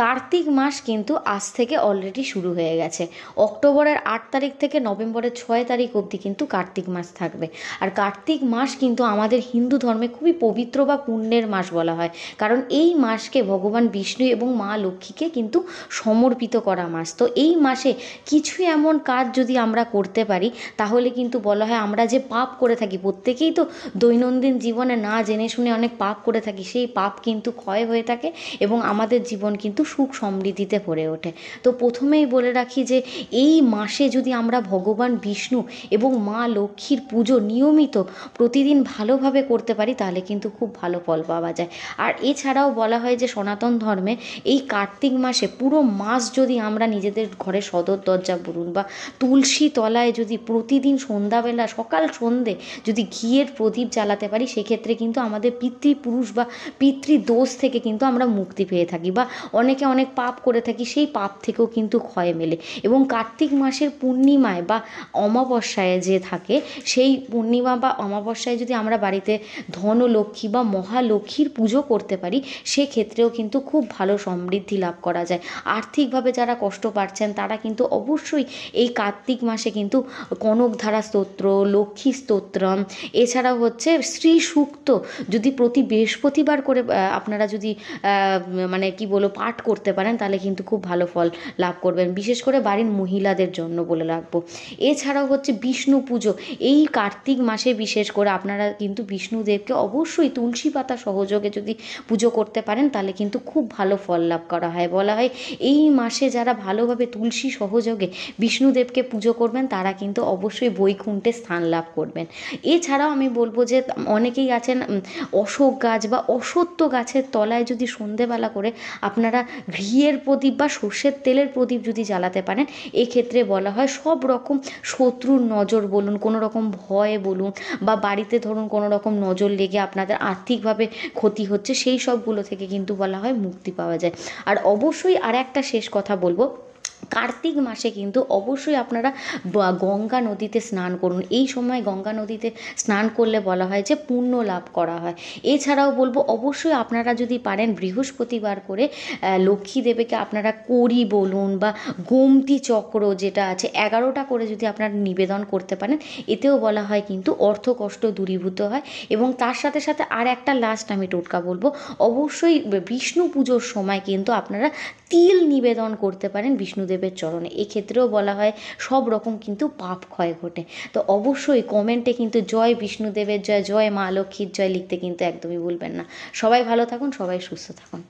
কার্তিক মাস কিন্তু আজ থেকে অলরেডি শুরু হয়ে গেছে। অক্টোবরের 8 তারিখ থেকে নভেম্বরের 6 তারিখ অবধি কিন্তু কার্তিক মাস থাকবে। আর কার্তিক মাস কিন্তু আমাদের হিন্দু ধর্মে খুবই পবিত্র বা পুণ্যের মাস বলা হয়, কারণ এই মাসকে ভগবান বিষ্ণু এবং মা লক্ষ্মীকে কিন্তু সমর্পিত করা মাস। তো এই মাসে কিছু এমন কাজ যদি আমরা করতে পারি, তাহলে কিন্তু বলা হয় আমরা যে পাপ করে থাকি, প্রত্যেকেই তো দৈনন্দিন জীবনে না জেনে শুনে অনেক পাপ করে থাকি, সেই পাপ কিন্তু ক্ষয় হয়ে থাকে এবং আমাদের জীবন কিন্তু সুখ সমৃদ্ধিতে ভরে ওঠে। তো প্রথমেই বলে রাখি যে এই মাসে যদি আমরা ভগবান বিষ্ণু এবং মা লক্ষ্মীর পুজো নিয়মিত প্রতিদিন ভালোভাবে করতে পারি, তাহলে কিন্তু খুব ভালো ফল পাওয়া যায়। আর এছাড়াও বলা হয় যে সনাতন ধর্মে এই কার্তিক মাসে পুরো মাস যদি আমরা নিজেদের ঘরের সদর দরজা বলুন বা তুলসী তলায় যদি প্রতিদিন সন্ধ্যাবেলা সকাল সন্ধে যদি ঘিয়ের প্রদীপ জ্বালাতে পারি, সেক্ষেত্রে কিন্তু আমাদের পিতৃপুরুষ বা পিতৃদোষ থেকে কিন্তু আমরা মুক্তি পেয়ে থাকি, বা অনেকে অনেক পাপ করে থাকি, সেই পাপ থেকেও কিন্তু ক্ষয় মেলে। এবং কার্তিক মাসের পূর্ণিমায় বা অমাবস্যায় যে থাকে, সেই পূর্ণিমা বা অমাবস্যায় যদি আমরা বাড়িতে ধনলক্ষ্মী বা মহালক্ষ্মীর পুজো করতে পারি, সেক্ষেত্রেও কিন্তু খুব ভালো সমৃদ্ধি লাভ করা যায়। আর্থিকভাবে যারা কষ্ট পাচ্ছেন তারা কিন্তু অবশ্যই এই কার্তিক মাসে কিন্তু কনকধারা স্তোত্র, লক্ষ্মী স্তোত্রম, এছাড়াও হচ্ছে শ্রী সূক্ত যদি প্রতি বৃহস্পতিবার করে আপনারা যদি মানে কি বলবো পাঠ করতে পারেন, তাহলে কিন্তু খুব ভালো ফল লাভ করবেন, বিশেষ করে বাড়ির মহিলাদের জন্য বলে রাখবো। এছাড়াও হচ্ছে বিষ্ণু পুজো, এই কার্তিক মাসে বিশেষ করে আপনারা কিন্তু বিষ্ণুদেবকে অবশ্যই তুলসী পাতা সহযোগে যদি পুজো করতে পারেন, তাহলে কিন্তু খুব ভালো ফল লাভ করা হয়। বলা হয় এই মাসে যারা ভালোভাবে তুলসী সহযোগে বিষ্ণুদেবকে পুজো করবেন, তারা কিন্তু অবশ্যই বৈকুণ্ঠে স্থান লাভ করবেন। এছাড়াও আমি বলবো যে অনেকেই আছেন অশোক গাছ বা অশ্বত্থ গাছের তলায় যদি সন্ধেবেলা করে আপনারা ঘিয়ের প্রদীপ বা সর্ষের তেলের প্রদীপ যদি জ্বালাতে পারেন, এক্ষেত্রে বলা হয় সব রকম শত্রুর নজর বলুন, কোনো রকম ভয় বলুন, বা বাড়িতে ধরুন কোনো রকম নজর লেগে আপনাদের আর্থিকভাবে ক্ষতি হচ্ছে, সেই সবগুলো থেকে কিন্তু বলা হয় মুক্তি পাওয়া যায়। আর অবশ্যই আর একটা শেষ কথা বলবো, কার্তিক মাসে কিন্তু অবশ্যই আপনারা গঙ্গা নদীতে স্নান করুন। এই সময় গঙ্গা নদীতে স্নান করলে বলা হয় যে পুণ্য লাভ করা হয়। এছাড়াও বলবো অবশ্যই আপনারা যদি পারেন বৃহস্পতিবার করে লক্ষ্মী দেবীকে আপনারা কড়ি বলুন বা গোমতী চক্র যেটা আছে 11টা করে যদি আপনারা নিবেদন করতে পারেন, এতেও বলা হয় কিন্তু অর্থকষ্ট দূরীভূত হয়। এবং তার সাথে সাথে আর একটা লাস্ট আমি টোটকা বলবো, অবশ্যই বিষ্ণু পুজোর সময় কিন্তু আপনারা তিল নিবেদন করতে পারেন বিষ্ণুদেবের চরণে, এক্ষেত্রেও বলা হয় সব রকম কিন্তু পাপ ক্ষয় ঘটে। তো অবশ্যই কমেন্টে কিন্তু জয় বিষ্ণুদেবের জয়, জয় মা লক্ষ্মীর জয় লিখতে কিন্তু একদমই ভুলবেন না। সবাই ভালো থাকুন, সবাই সুস্থ থাকুন।